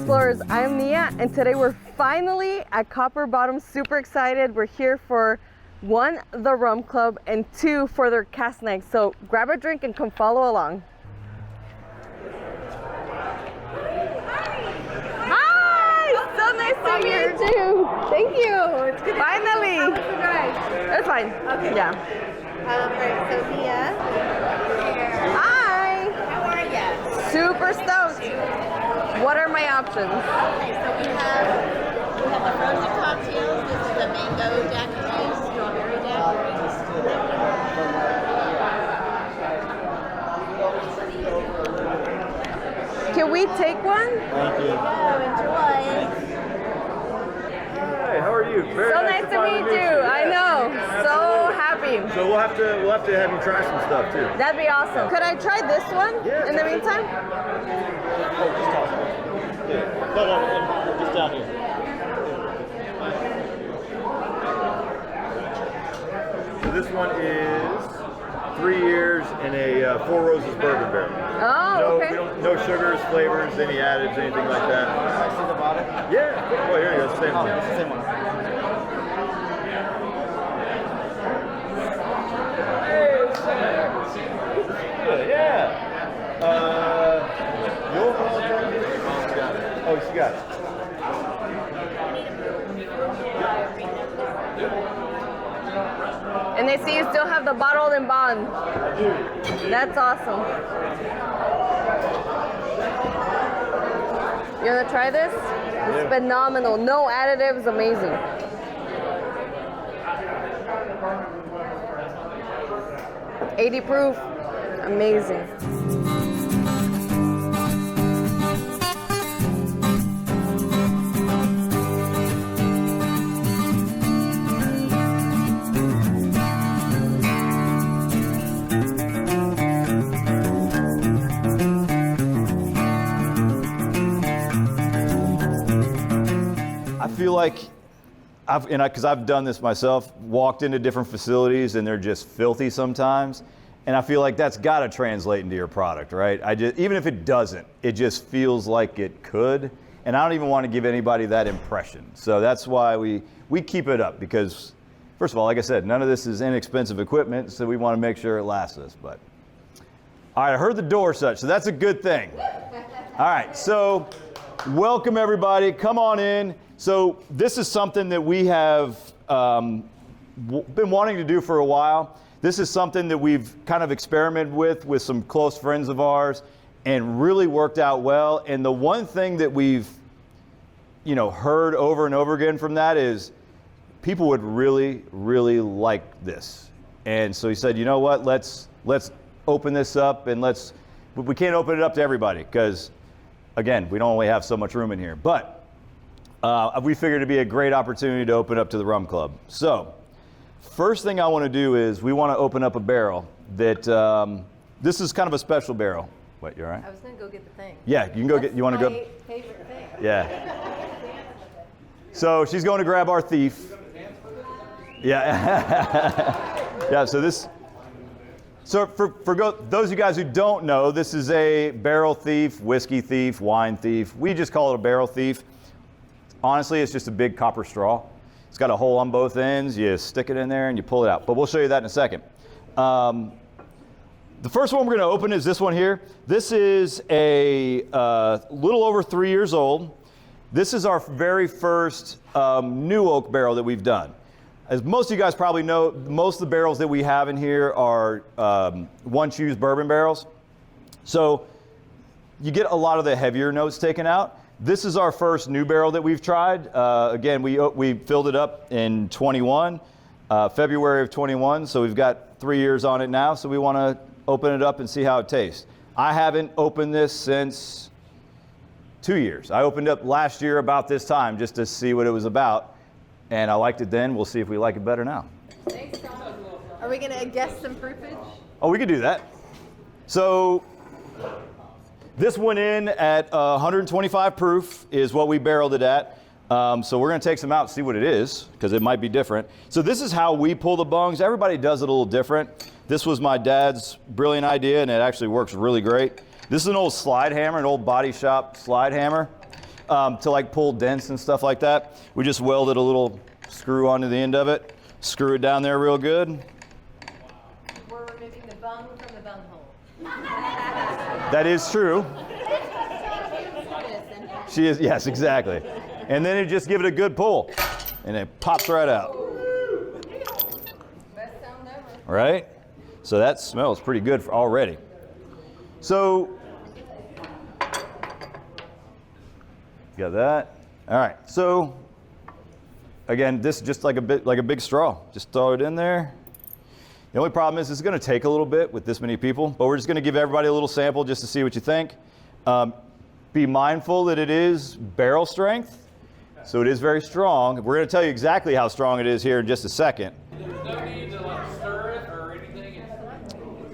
Explorers, I'm Nia, and today we're finally at Copper Bottom. Super excited. We're here for one, the Rum Club, and two, for their Cask Night. So grab a drink and come follow along. Hi! So nice to meet you. Thank you. It's good. Finally. How was the drive? It's fine. Okay. Yeah. Right, so Nia. Hi. How are you? Super stoked. What are my options? Okay, so we have the frozen cocktails. This is the mango daiquiris, strawberry daiquiris. Can we take one? Thank you. Enjoy. Hi, how are you? Very So nice to meet you. I know. So happy. So we'll have to have you try some stuff too. That'd be awesome. Could I try this one in the meantime? Oh, just toss it. Yeah. No, just down here. So this one is 3 years in a Four Roses bourbon barrel. Oh, okay. No sugars, flavors, any additives, anything like that. I see the bottle. Yeah. Oh, here you go. Same one. It's the same one. Yeah. Your got it. Oh, she got it. And they see you still have the bottled and bond. I do. That's awesome. You wanna try this? It's phenomenal. No additives, amazing. $80 proof, amazing. I feel like because I've done this myself, walked into different facilities and they're just filthy sometimes, and I feel like that's got to translate into your product, right? Even if it doesn't, it just feels like it could, and I don't even want to give anybody that impression. So that's why we keep it up, because first of all, like I said, none of this is inexpensive equipment, so we want to make sure it lasts us. But all right, I heard the door shut, so that's a good thing. All right, so welcome everybody, come on in. So this is something that we have been wanting to do for a while. This is something that we've kind of experimented with some close friends of ours, and really worked out well. And the one thing that we've heard over and over again from that is people would really, really like this. And so he said, you know what, let's open this up, and we can't open it up to everybody because, again, we don't only have so much room in here. But we figured it'd be a great opportunity to open up to the Rum Club. So, first thing I want to do is we want to open up a barrel that, this is kind of a special barrel. What, you all right? I was going to go get the thing. Yeah, you can go get, you want to go? My favorite thing. Yeah. So she's going to grab our thief. Yeah. Yeah, so for those of you guys who don't know, this is a barrel thief, whiskey thief, wine thief. We just call it a barrel thief. Honestly, it's just a big copper straw. It's got a hole on both ends. You stick it in there and you pull it out. But we'll show you that in a second. The first one we're going to open is this one here. This is a little over 3 years old. This is our very first new oak barrel that we've done. As most of you guys probably know, most of the barrels that we have in here are one-choose bourbon barrels. So you get a lot of the heavier notes taken out. This is our first new barrel that we've tried. Again, we filled it up in 21, February of 21, so we've got 3 years on it now, so we want to open it up and see how it tastes. I haven't opened this since 2 years. I opened up last year about this time just to see what it was about, and I liked it then. We'll see if we like it better now. Thanks, Tom. Are we going to guess some proofage? Oh, we could do that. So this went in at 125 proof is what we barreled it at. So we're going to take some out and see what it is, because it might be different. So this is how we pull the bungs. Everybody does it a little different. This was my dad's brilliant idea, and it actually works really great. This is an old slide hammer, an old body shop slide hammer. to like pull dents and stuff like that. We just welded a little screw onto the end of it, screw it down there real good. We're removing the bung from the bung hole. That is true. She is, yes, exactly. And then you just give it a good pull, and it pops right out. Best sound ever. Right? So that smells pretty good already. So, got that. All right. So, again, this is just like a big straw. Just throw it in there. The only problem is it's going to take a little bit with this many people, but we're just going to give everybody a little sample just to see what you think. Be mindful that it is barrel strength, so it is very strong. We're going to tell you exactly how strong it is here in just a second. There's no need to like stir it or anything.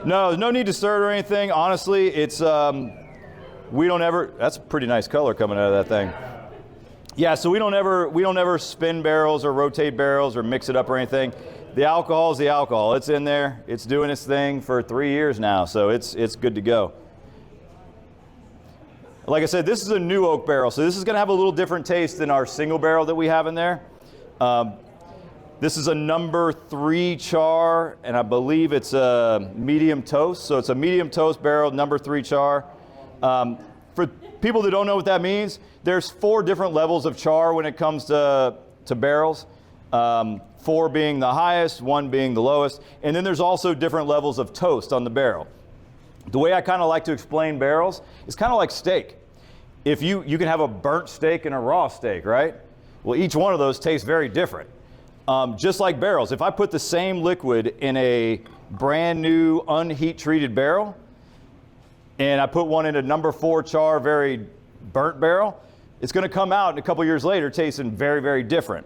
No, there's no need to stir it or anything. Honestly, it's we don't ever. That's a pretty nice color coming out of that thing. Yeah, so we don't ever spin barrels or rotate barrels or mix it up or anything. The alcohol is the alcohol. It's in there. It's doing its thing for 3 years now, so it's good to go. Like I said, this is a new oak barrel, so this is going to have a little different taste than our single barrel that we have in there. This is a number 3 char, and I believe it's a medium toast. So it's a medium toast barrel, number 3 char. For people that don't know what that means, there's 4 different levels of char when it comes to barrels. 4 being the highest, 1 being the lowest, and then there's also different levels of toast on the barrel. The way I kind of like to explain barrels is kind of like steak. If you can have a burnt steak and a raw steak, right? Well, each one of those tastes very different. Just like barrels, if I put the same liquid in a brand new unheat treated barrel, and I put one in a number 4 char, very burnt barrel, it's going to come out and a couple years later tasting very, very different.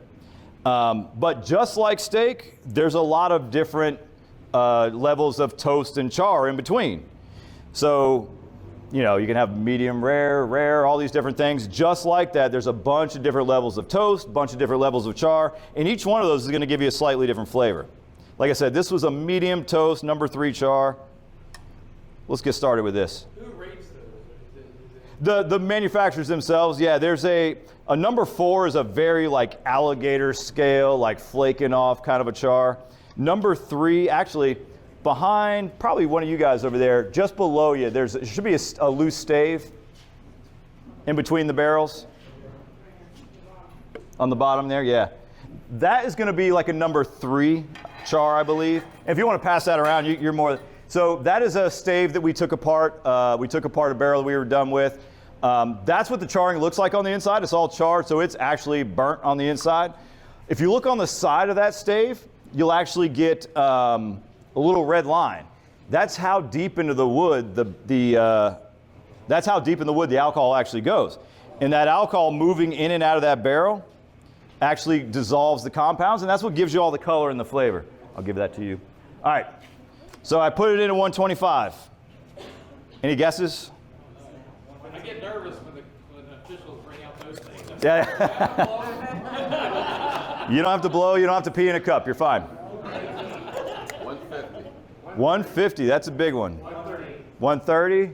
But just like steak, there's a lot of different levels of toast and char in between. So, you know, you can have medium rare, all these different things. Just like that, there's a bunch of different levels of toast, a bunch of different levels of char, and each one of those is going to give you a slightly different flavor. Like I said, this was a medium toast, number 3 char. Let's get started with this. Who rates those? The manufacturers themselves, yeah, there's a number 4 is a very like alligator scale, like flaking off kind of a char. Number 3, actually, behind probably one of you guys over there, just below you, there should be a loose stave in between the barrels. On the bottom there, yeah. That is going to be like a number 3 char, I believe. And if you want to pass that around, you're more. So that is a stave that we took apart. We took apart a barrel that we were done with. That's what the charring looks like on the inside. It's all charred, so it's actually burnt on the inside. If you look on the side of that stave, you'll actually get a little red line. That's how deep into the wood that's how deep in the wood the alcohol actually goes. And that alcohol moving in and out of that barrel actually dissolves the compounds, and that's what gives you all the color and the flavor. I'll give that to you. All right. So I put it in at 125. Any guesses? I get nervous when the officials bring out those things. Yeah. You don't have to blow. You don't have to pee in a cup. You're fine. 150. 150. That's a big one. 130. 140.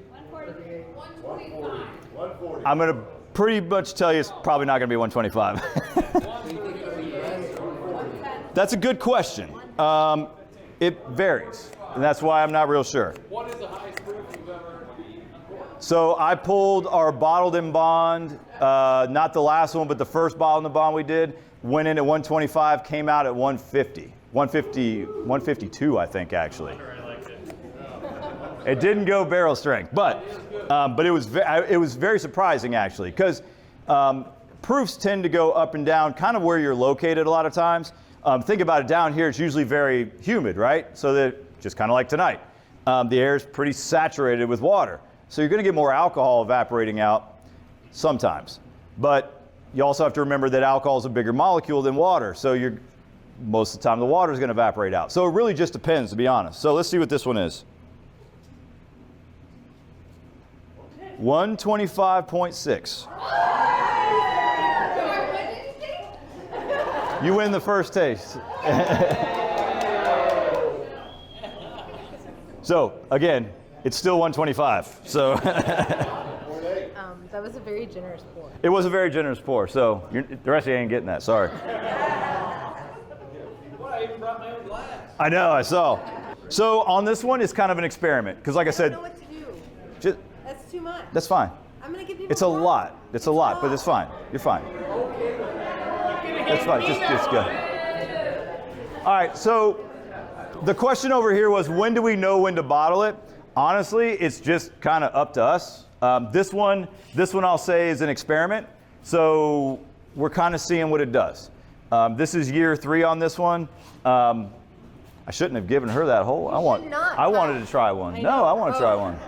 I'm going to pretty much tell you it's probably not going to be 125. That's a good question. It varies, and that's why I'm not real sure. What is the highest proof you've ever poured? So I pulled our bottled in bond, not the last one, but the first bottled in bond we did, went in at 125, came out at 150. 152, I think, actually. It didn't go barrel strength, but it was very surprising, actually, because proofs tend to go up and down kind of where you're located a lot of times. Think about it, down here, it's usually very humid, right? So that, just kind of like tonight, the air is pretty saturated with water. So you're going to get more alcohol evaporating out sometimes. But you also have to remember that alcohol is a bigger molecule than water. So most of the time the water is going to evaporate out. So it really just depends, to be honest. So let's see what this one is. 125.6. You win the first taste. So again, it's still 125. So That was a very generous pour. It was a very generous pour, so the rest of you ain't getting that, sorry. Well, I even brought my own glass. I know, I saw. So on this one, it's kind of an experiment, because like I I said, don't know what to do. just, That's too much. that's fine. I'm gonna give you. It's a lot. It's a lot, but it's fine. You're fine. That's fine. Just go. All right. So the question over here was, when do we know when to bottle it? Honestly, it's just kind of up to us. This one I'll say is an experiment. So we're kind of seeing what it does. This is year 3 on this one. I shouldn't have given her that whole. I wanted to try one. No, I want to try one.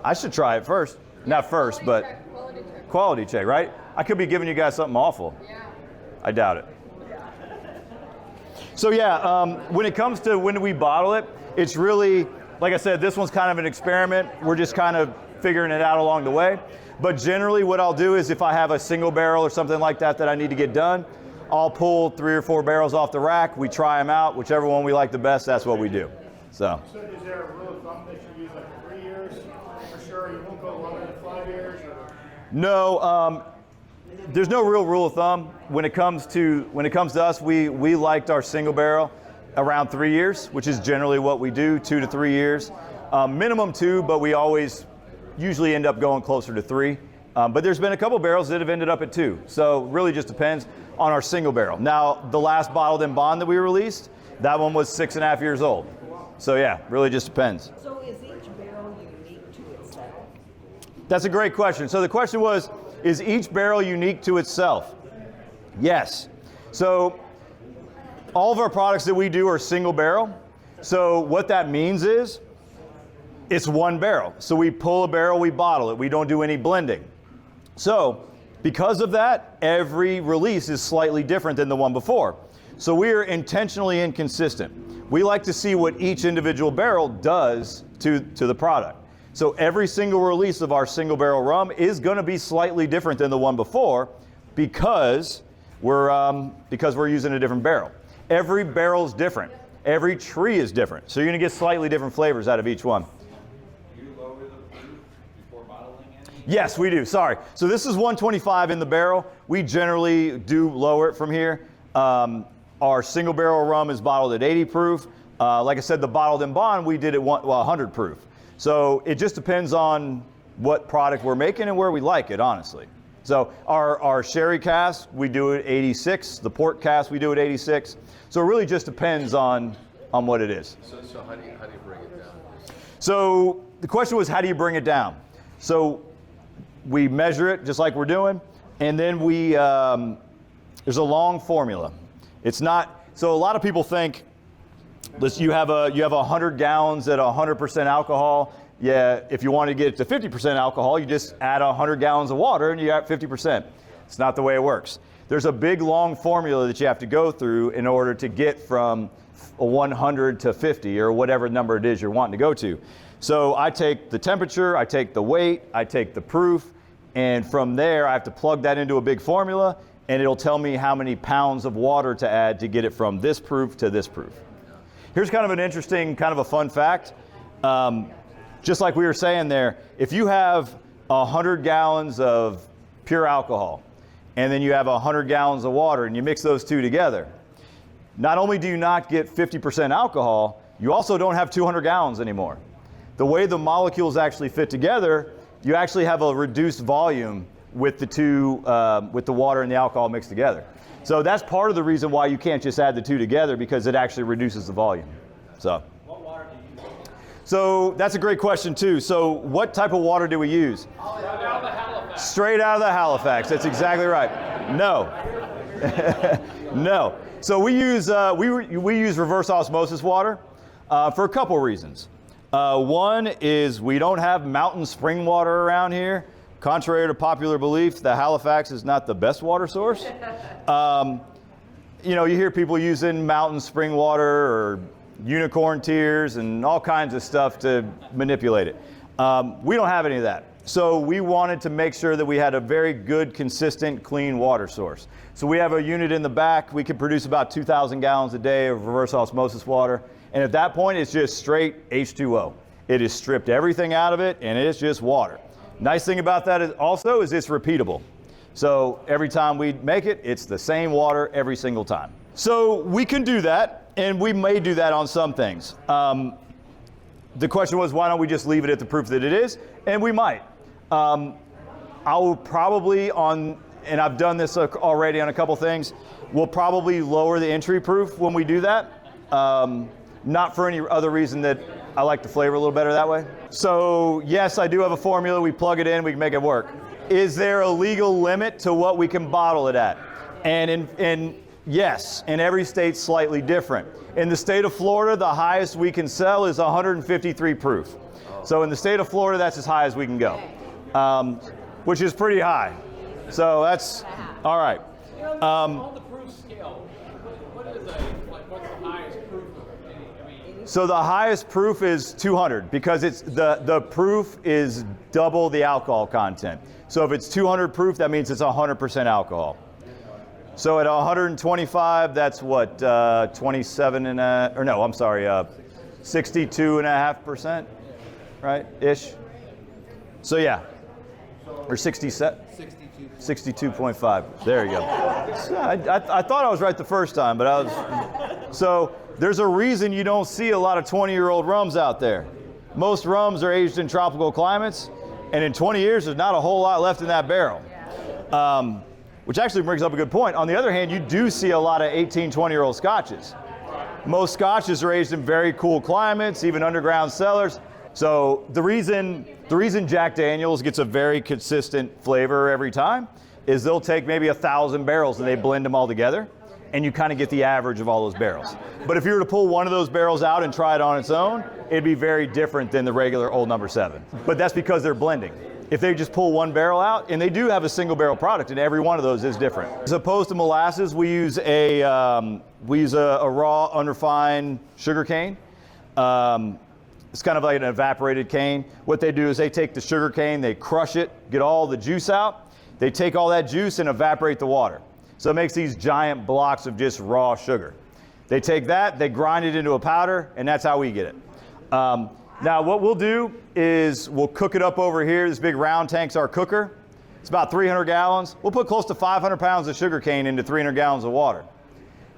I should try it first. Not first, but quality check, right? I could be giving you guys something awful. Yeah. I doubt it. So yeah, when it comes to when do we bottle it, it's really, like I said, this one's kind of an experiment. We're just kind of figuring it out along the way. But generally what I'll do is if I have a single barrel or something like that I need to get done, I'll pull 3 or 4 barrels off the rack. We try them out. Whichever one we like the best, that's what we do. So is there a rule of thumb that you use like 3 years for sure? You won't go longer than 5 years? Or? No, there's no real rule of thumb. When it comes to us, we liked our single barrel around 3 years, which is generally what we do, 2 to 3 years. Minimum 2, but we always usually end up going closer to 3. But there's been a couple barrels that have ended up at 2. So really just depends on our single barrel. Now, the last bottled in bond that we released, that one was 6.5 years old. So yeah, really just depends. So is each barrel unique to itself? That's a great question. So the question was, is each barrel unique to itself? Yes. So all of our products that we do are single barrel. So what that means is it's one barrel. So we pull a barrel, we bottle it. We don't do any blending. So because of that, every release is slightly different than the one before. So we are intentionally inconsistent. We like to see what each individual barrel does to the product. So every single release of our single barrel rum is going to be slightly different than the one before because we're using a different barrel. Every barrel is different. Every tree is different. So you're going to get slightly different flavors out of each one. Do you lower the proof before bottling it? Yes, we do. Sorry. So this is 125 in the barrel. We generally do lower it from here. Our single barrel rum is bottled at 80 proof. Like I said, the bottled in bond, we did at 100 proof. So it just depends on what product we're making and where we like it, honestly. So our sherry cask, we do it 86. The port cask, we do it 86. So it really just depends on what it is. So how do you bring it down? So the question was, how do you bring it down? So we measure it just like we're doing, and then there's a long formula. It's not, so a lot of people think, you have 100 gallons at 100% alcohol. Yeah, if you want to get it to 50% alcohol, you just add 100 gallons of water and you got 50%. It's not the way it works. There's a big long formula that you have to go through in order to get from 100 to 50 or whatever number it is you're wanting to go to. So I take the temperature, I take the weight, I take the proof, and from there I have to plug that into a big formula and it'll tell me how many pounds of water to add to get it from this proof to this proof. Here's kind of an interesting, kind of a fun fact. Just like we were saying there, if you have 100 gallons of pure alcohol and then you have 100 gallons of water and you mix those two together, not only do you not get 50% alcohol, you also don't have 200 gallons anymore. The way the molecules actually fit together, you actually have a reduced volume with the two, with the water and the alcohol mixed together. So that's part of the reason why you can't just add the two together, because it actually reduces the volume. So. What water do you use? So that's a great question too. So what type of water do we use? Straight out of the Halifax. Straight out of the Halifax. That's exactly right. No. No. So we use reverse osmosis water for a couple reasons. One is we don't have mountain spring water around here. Contrary to popular belief, the Halifax is not the best water source. You hear people using mountain spring water or unicorn tears and all kinds of stuff to manipulate it. We don't have any of that. So we wanted to make sure that we had a very good, consistent, clean water source. So we have a unit in the back. We can produce about 2,000 gallons a day of reverse osmosis water. And at that point, it's just straight H2O. It has stripped everything out of it, and it's just water. Nice thing about that is also is it's repeatable. So every time we make it, it's the same water every single time. So we can do that, and we may do that on some things. The question was, why don't we just leave it at the proof that it is? And we might. I will probably and I've done this already on a couple things, we'll probably lower the entry proof when we do that. Not for any other reason that I like the flavor a little better that way. So yes, I do have a formula. We plug it in, we can make it work. Is there a legal limit to what we can bottle it at? And yes, in every state slightly different. In the state of Florida, the highest we can sell is 153 proof. So in the state of Florida, that's as high as we can go, which is pretty high. So that's all right. On the proof scale, what is what's the highest proof of any? I mean, So the highest proof is 200 because it's the proof is double the alcohol content. So if it's 200 proof, that means it's 100% alcohol. So at 125, that's what 62.5%, right? Ish. So yeah, or 62.5. There you go. I thought I was right the first time, but I was. So there's a reason you don't see a lot of 20-year-old rums out there. Most rums are aged in tropical climates, and in 20 years, there's not a whole lot left in that barrel. Which actually brings up a good point. On the other hand, you do see a lot of 18, 20-year-old scotches. Most scotches are aged in very cool climates, even underground cellars. So the reason Jack Daniel's gets a very consistent flavor every time is they'll take maybe 1,000 barrels and they blend them all together, and you kind of get the average of all those barrels. But if you were to pull one of those barrels out and try it on its own, it'd be very different than the regular Old No. 7. But that's because they're blending. If they just pull one barrel out, and they do have a single barrel product, and every one of those is different. As opposed to molasses, we use a raw, unrefined sugar cane. It's kind of like an evaporated cane. What they do is they take the sugar cane, they crush it, get all the juice out. They take all that juice and evaporate the water. So it makes these giant blocks of just raw sugar. They take that, they grind it into a powder, and that's how we get it. Now what we'll do is we'll cook it up over here. This big round tank's our cooker. It's about 300 gallons. We'll put close to 500 pounds of sugar cane into 300 gallons of water.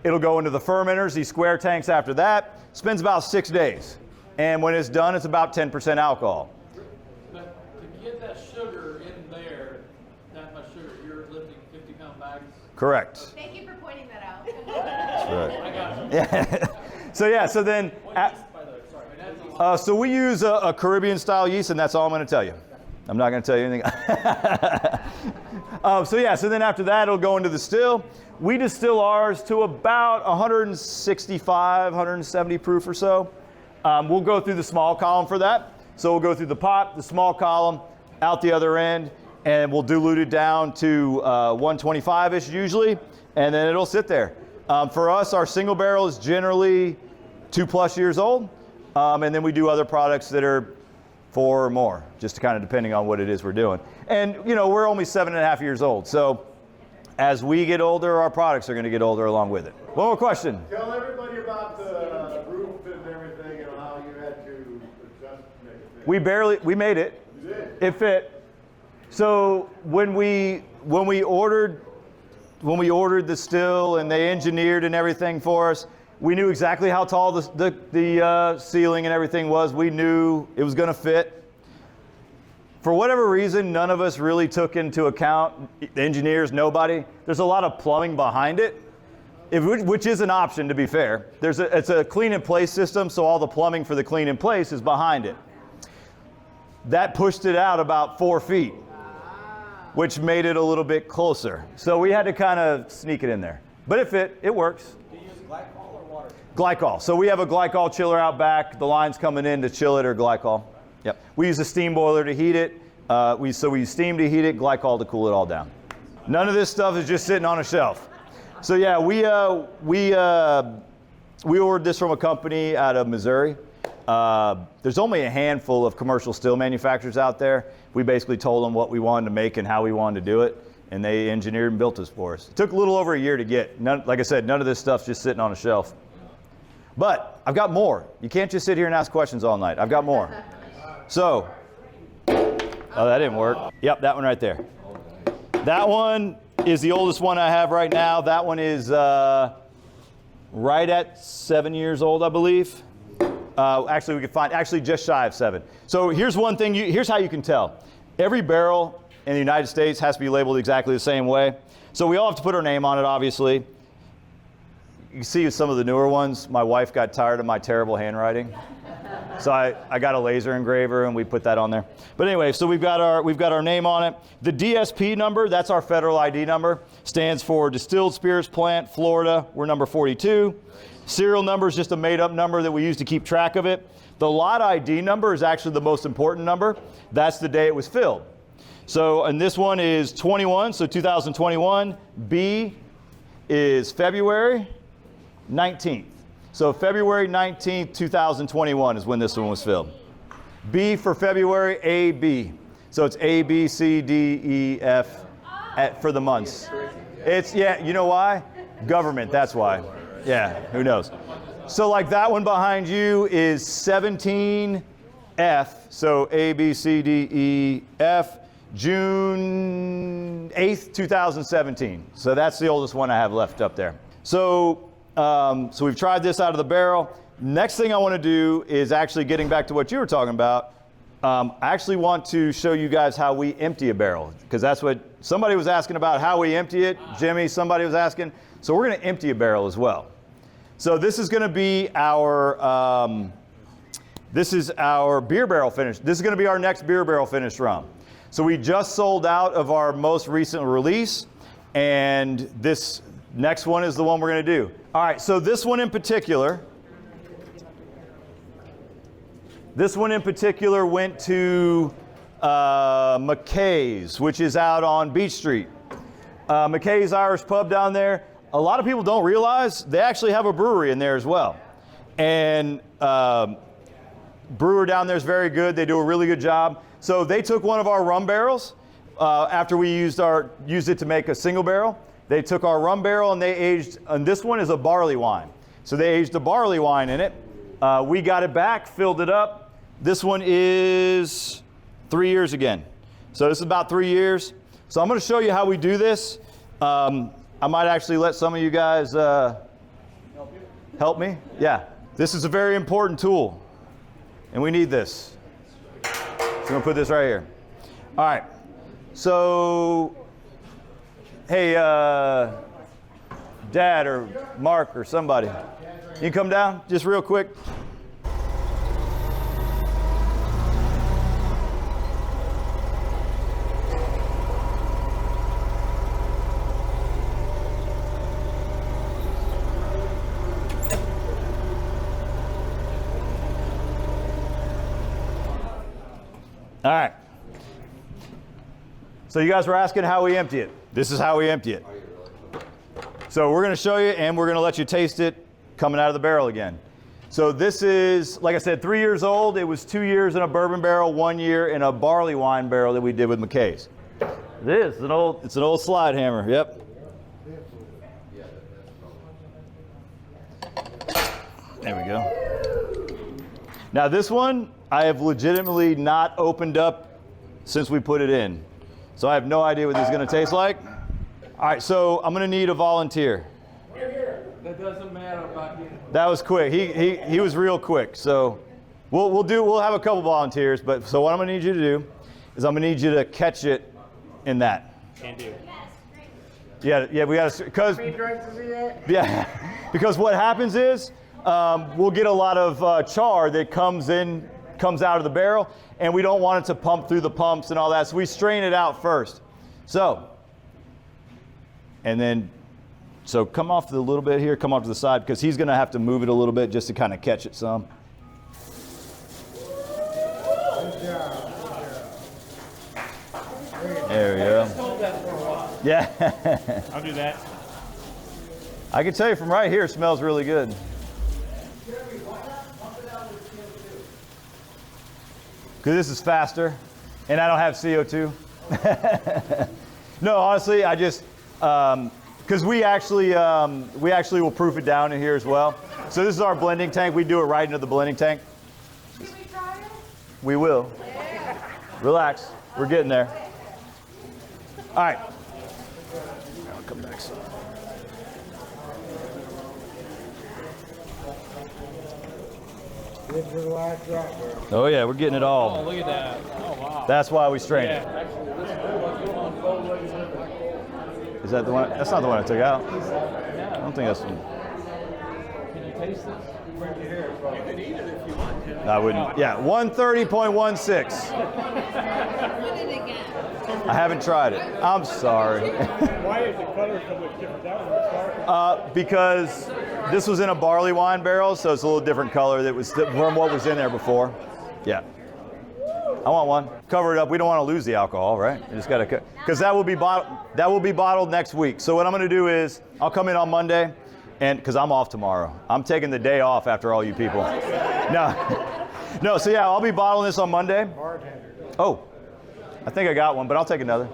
It'll go into the fermenters, these square tanks after that. Spends about 6 days. And when it's done, it's about 10% alcohol. but to get that sugar in there, that much sugar, you're lifting 50-pound bags. Correct. Thank you for pointing that out. That's right. I got you. Yeah. So then, so we use a Caribbean style yeast, and that's all I'm going to tell you. I'm not going to tell you anything. So then after that, it'll go into the still. We distill ours to about 165, 170 proof or so. We'll go through the small column for that. So we'll go through the pot, the small column, out the other end, and we'll dilute it down to 125-ish usually, and then it'll sit there. For us, our single barrel is generally 2+ years old, and then we do other products that are 4 or more, just kind of depending on what it is we're doing. And we're only 7.5 years old, so as we get older, our products are going to get older along with it. One more question. Tell everybody about the roof and everything and how you had to adjust to make it fit. We made it. You did? It fit. So when we ordered the still and they engineered and everything for us, we knew exactly how tall the ceiling and everything was. We knew it was going to fit. For whatever reason, none of us really took into account, the engineers, nobody. There's a lot of plumbing behind it, which is an option, to be fair. It's a clean in place system, so all the plumbing for the clean in place is behind it. That pushed it out about 4 feet, which made it a little bit closer. So we had to kind of sneak it in there. But it fit, it works. Do you use glycol or water? Glycol. So we have a glycol chiller out back. The line's coming in to chill it, or glycol. Yep. We use a steam boiler to heat it. We use steam to heat it, glycol to cool it all down. None of this stuff is just sitting on a shelf. So yeah, we ordered this from a company out of Missouri. There's only a handful of commercial still manufacturers out there. We basically told them what we wanted to make and how we wanted to do it, and they engineered and built this for us. It took a little over a year to get. Like I said, none of this stuff's just sitting on a shelf. But I've got more. You can't just sit here and ask questions all night. I've got more. So Oh, that didn't work. Yep, that one right there. That one is the oldest one I have right now. That one is right at 7 years old, I believe. Actually, we could find, actually just shy of 7. So here's one thing, here's how you can tell. Every barrel in the United States has to be labeled exactly the same way. So we all have to put our name on it, obviously. You can see some of the newer ones, my wife got tired of my terrible handwriting. So I got a laser engraver and we put that on there. But anyway, so we've got our name on it. The DSP number, that's our federal ID number, stands for Distilled Spirits Plant, Florida. We're number 42. Serial number is just a made up number that we use to keep track of it. The lot ID number is actually the most important number. That's the day it was filled. So, and this one is 21, so 2021. B is February 19th. So February 19th, 2021 is when this one was filled. B for February, AB. So it's A, B, C, D, E, F for the months. It's, yeah, you know why? Government, that's why. Yeah, who knows? So like that one behind you is 17F. So A, B, C, D, E, F. June 8th, 2017. So that's the oldest one I have left up there. So we've tried this out of the barrel. Next thing I want to do is actually getting back to what you were talking about. I actually want to show you guys how we empty a barrel, because that's what somebody was asking about, how we empty it. Jimmy, somebody was asking. So we're going to empty a barrel as well. So this is going to be our beer barrel finish. This is going to be our next beer barrel finished rum. So we just sold out of our most recent release, and this next one is the one we're going to do. All right, so this one in particular went to McKay's, which is out on Beach Street. McKay's Irish Pub down there. A lot of people don't realize they actually have a brewery in there as well. And brewer down there is very good. They do a really good job. So they took one of our rum barrels after we used it to make a single barrel. They took our rum barrel and they aged, and this one is a barley wine. So they aged a barley wine in it. We got it back, filled it up. This one is 3 years again. So this is about 3 years. So I'm going to show you how we do this. I might actually let some of you guys help me. Yeah, this is a very important tool, and we need this. So I'm going to put this right here. All right. So, hey, Dad or Mark or somebody, you can come down just real quick. All right. So you guys were asking how we empty it. This is how we empty it. So we're going to show you, and we're going to let you taste it coming out of the barrel again. So this is, like I said, 3 years old. It was 2 years in a bourbon barrel, 1 year in a barley wine barrel that we did with McKay's. It is. It's an old slide hammer. Yep. There we go. Now this one, I have legitimately not opened up since we put it in. So I have no idea what this is going to taste like. All right, so I'm going to need a volunteer. That doesn't matter about you. That was quick. He was real quick. So we'll have a couple volunteers. But so what I'm going to need you to do is I'm going to need you to catch it in that. Can do. Yeah, we got to, because what happens is we'll get a lot of char that comes out of the barrel, and we don't want it to pump through the pumps and all that, so we strain it out first. So come off the little bit here, come off to the side, because he's going to have to move it a little bit just to kind of catch it some. There we go. Hold that for a while. Yeah. I'll do that. I can tell you from right here, it smells really good. Because this is faster, and I don't have CO2. No, honestly, I just, because we actually will proof it down in here as well. So this is our blending tank. We do it right into the blending tank. Can we try it? We will. Yeah. Relax. We're getting there. All right. I'll come back some. Oh yeah, we're getting it Oh, all. look at that. Oh, wow. That's why we strained it. Yeah, actually, this is Is that the one? That's not the one I took out. I yeah. don't think that's the one. Can you taste this? Bring your hair. You can eat it if you want to. No, I wouldn't. Yeah, 130.16. I haven't tried it. I'm sorry. Why is the color so much different? That one was darker. Because this was in a barley wine barrel, so it's a little different color that was from what was in there before. Yeah. I want one. Cover it up. We don't want to lose the alcohol, right? You just gotta, because that will be bottled next week. So what I'm gonna do is I'll come in on Monday, and because I'm off tomorrow, I'm taking the day off after all you people. No. So yeah, I'll be bottling this on Monday. Oh, I think I got one, but I'll take another.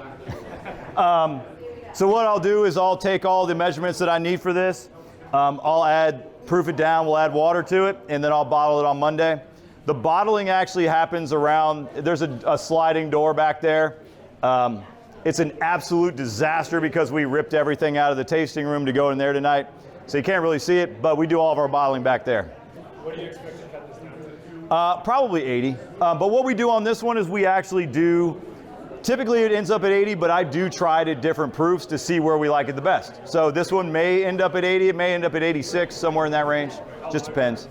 So what I'll do is I'll take all the measurements that I need for this. I'll proof it down. We'll add water to it, and then I'll bottle it on Monday. The bottling actually happens around, there's a sliding door back there. It's an absolute disaster because we ripped everything out of the tasting room to go in there tonight. So you can't really see it, but we do all of our bottling back there. What do you expect to cut this down to? Probably 80. But what we do on this one is we actually do, typically it ends up at 80, but I do try to different proofs to see where we like it the best. So this one may end up at 80, it may end up at 86, somewhere in that range. Just depends.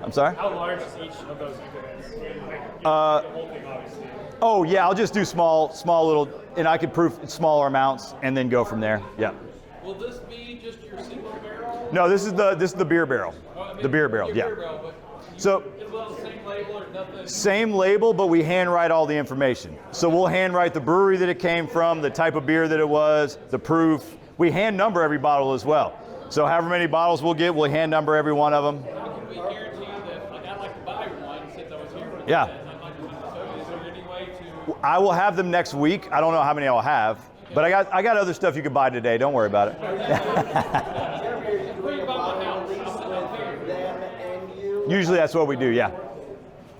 I'm sorry? How large is each of those increments? The whole thing, obviously. Oh yeah, I'll just do small little, and I could proof smaller amounts and then go from there. Yeah. Will this be just your single barrel? No, this is the beer barrel. The beer barrel, yeah. Beer barrel, but So it will have the same label or nothing? same label, but we handwrite all the information. So we'll handwrite the brewery that it came from, the type of beer that it was, the proof. We hand number every bottle as well. So however many bottles we'll get, we'll hand number every one of them. Can we guarantee that, like, I'd like to buy one since I was here for Yeah. that, and I'd like to do this. So is there any way to... I will have them next week. I don't know how many I'll have, but I got other stuff you can buy today. Don't worry about it. Before you buy my house, I'll pay for it. Usually that's what we do, yeah.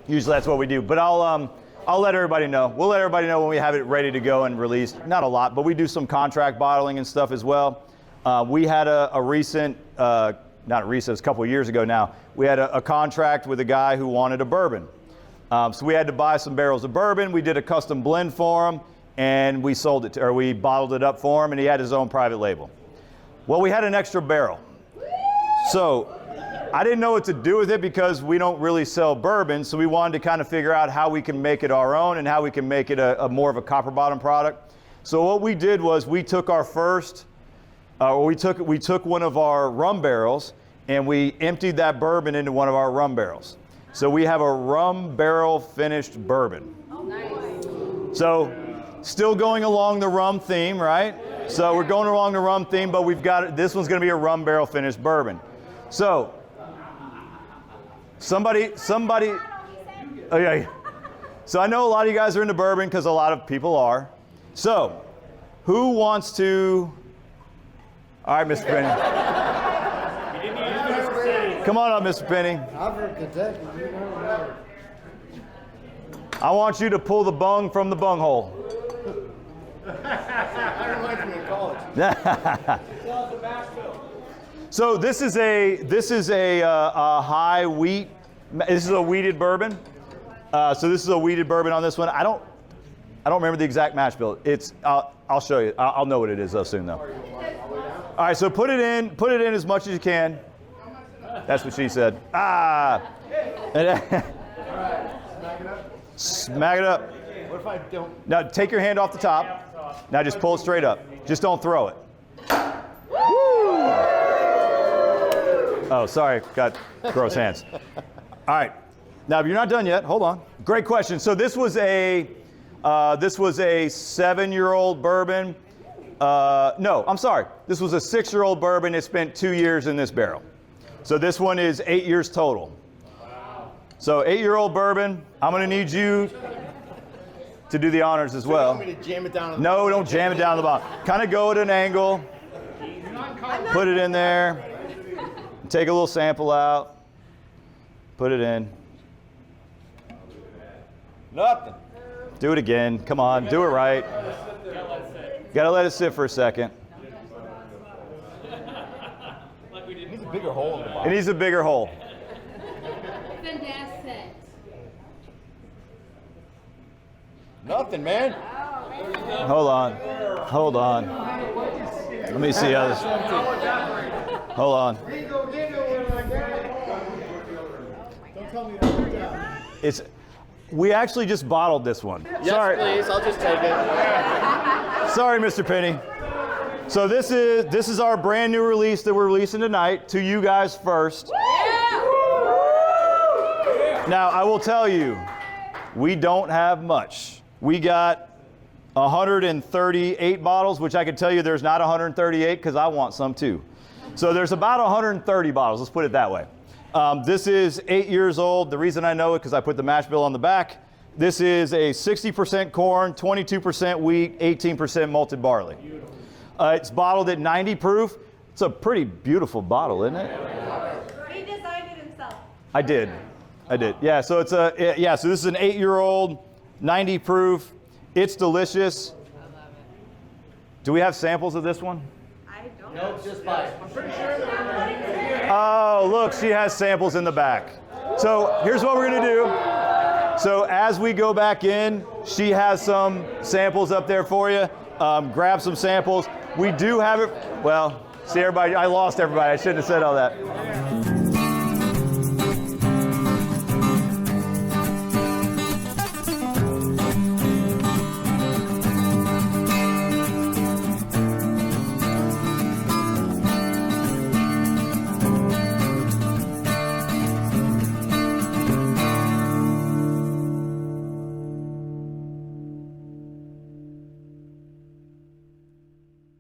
Usually that's what we do. But I'll let everybody know. We'll let everybody know when we have it ready to go and released. Not a lot, but we do some contract bottling and stuff as well. We had a recent, not recent, it's a couple of years ago now, we had a contract with a guy who wanted a bourbon. So we had to buy some barrels of bourbon. We did a custom blend for him, and we sold it, or we bottled it up for him, and he had his own private label. Well, we had an extra barrel. So I didn't know what to do with it because we don't really sell bourbon, so we wanted to kind of figure out how we can make it our own and how we can make it a more of a Copper Bottom product. So what we did was we took our first, we took one of our rum barrels and we emptied that bourbon into one of our rum barrels. So we have a rum barrel finished bourbon. Oh, nice. So still going along the rum theme, right? So we're going along the rum theme, but we've got, this one's gonna be a rum barrel finished bourbon. So somebody, oh yeah. So I know a lot of you guys are into bourbon because a lot of people are. So who wants to, all right, Mr. Penny. Come on up, Mr. Penny. I'm from Kentucky. You know. I want you to pull the bung from the bung hole. I reminds me of college. So this is a high wheat. This is a wheated bourbon. So this is a wheated bourbon on this one. I don't remember the exact mash bill. It's I'll show you. I'll know what it is soon though. All right, so put it in as much as you can. That's what she said. Ah. Smack it up. What if I don't? Now take your hand off the top. Now just pull it straight up. Just don't throw it. Oh, sorry, got gross hands. All right. Now, if you're not done yet, hold on. Great question. So this was a 7-year-old bourbon. No, I'm sorry. This was a 6-year-old bourbon. It spent 2 years in this barrel. So this one is 8 years total. Wow. So 8-year-old bourbon. I'm going to need you to do the honors as well. You want me to jam it down? On No, don't jam it down the bottom. Kind of go at an angle. Put it in there. Take a little sample out. Put it in. Nothing. Do it again. Come on, do it right. Gotta let it sit for a second. It needs a bigger hole in the It bottom. needs a bigger hole. Fantastic. Nothing, man. Hold on. Hold on. Let me see how this. Hold on. It's. We actually just bottled this one. Yes, Sorry. please. I'll just take it. Sorry, Mr. Penny. So this is our brand new release that we're releasing tonight to you guys first. Now I will tell you, we don't have much. We got 138 bottles, which I can tell you there's not 138 because I want some too. So there's about 130 bottles, let's put it that way. This is 8 years old. The reason I know it because I put the mash bill on the back. This is a 60% corn, 22% wheat, 18% malted barley. It's bottled at 90 proof. It's a pretty beautiful bottle, isn't it? He designed it himself. I did. Yeah, so it's so this is an 8-year-old, 90 proof. It's delicious. I love it. Do we have samples of this one? I don't Nope, just buy it. Oh, look, she has samples in the back. So here's what we're gonna do. So as we go back in, she has some samples up there for you. Grab some samples. We do have it, well, see everybody, I lost everybody. I shouldn't have said all that.